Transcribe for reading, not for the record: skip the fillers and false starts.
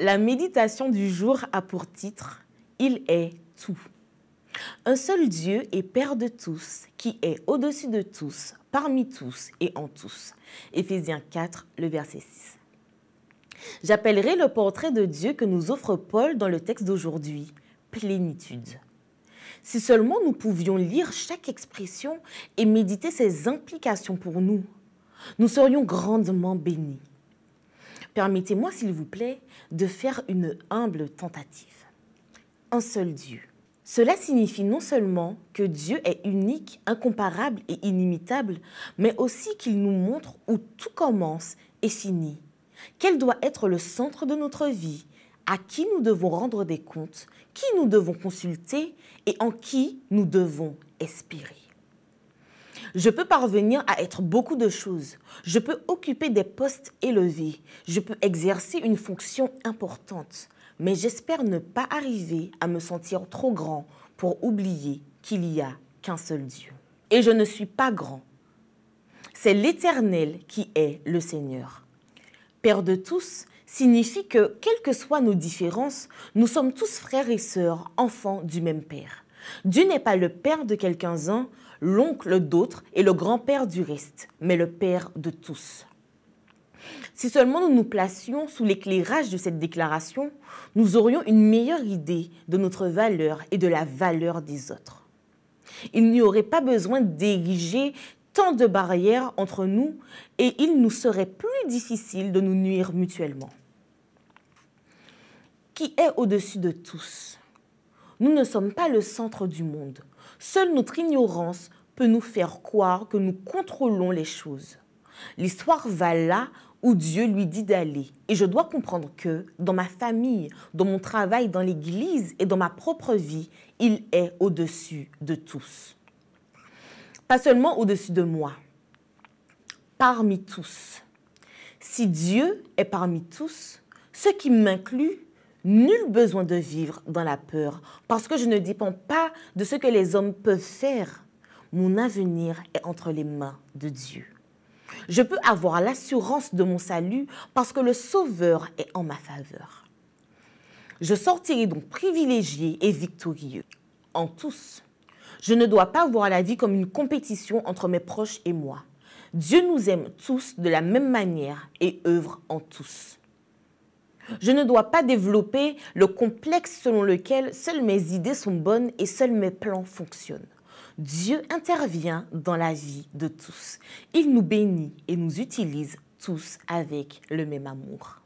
La méditation du jour a pour titre « Il est tout ». Un seul Dieu est Père de tous, qui est au-dessus de tous, parmi tous et en tous. Éphésiens 4, le verset 6. J'appellerai le portrait de Dieu que nous offre Paul dans le texte d'aujourd'hui, plénitude. Si seulement nous pouvions lire chaque expression et méditer ses implications pour nous, nous serions grandement bénis. Permettez-moi, s'il vous plaît, de faire une humble tentative. Un seul Dieu. Cela signifie non seulement que Dieu est unique, incomparable et inimitable, mais aussi qu'il nous montre où tout commence et finit. Quel doit être le centre de notre vie, à qui nous devons rendre des comptes, qui nous devons consulter et en qui nous devons espérer. Je peux parvenir à être beaucoup de choses. Je peux occuper des postes élevés. Je peux exercer une fonction importante. Mais j'espère ne pas arriver à me sentir trop grand pour oublier qu'il n'y a qu'un seul Dieu. Et je ne suis pas grand. C'est l'Éternel qui est le Seigneur. Père de tous signifie que, quelles que soient nos différences, nous sommes tous frères et sœurs, enfants du même Père. Dieu n'est pas le père de quelques-uns, l'oncle d'autres et le grand-père du reste, mais le Père de tous. Si seulement nous nous placions sous l'éclairage de cette déclaration, nous aurions une meilleure idée de notre valeur et de la valeur des autres. Il n'y aurait pas besoin d'ériger tant de barrières entre nous et il nous serait plus difficile de nous nuire mutuellement. Qui est au-dessus de tous ? Nous ne sommes pas le centre du monde. Seule notre ignorance peut nous faire croire que nous contrôlons les choses. L'histoire va là où Dieu lui dit d'aller. Et je dois comprendre que dans ma famille, dans mon travail, dans l'église et dans ma propre vie, il est au-dessus de tous. Pas seulement au-dessus de moi, parmi tous. Si Dieu est parmi tous, ce qui m'inclut, nul besoin de vivre dans la peur, parce que je ne dépends pas de ce que les hommes peuvent faire. Mon avenir est entre les mains de Dieu. Je peux avoir l'assurance de mon salut parce que le Sauveur est en ma faveur. Je sortirai donc privilégié et victorieux en tous. Je ne dois pas voir la vie comme une compétition entre mes proches et moi. Dieu nous aime tous de la même manière et œuvre en tous. Je ne dois pas développer le complexe selon lequel seules mes idées sont bonnes et seuls mes plans fonctionnent. Dieu intervient dans la vie de tous. Il nous bénit et nous utilise tous avec le même amour.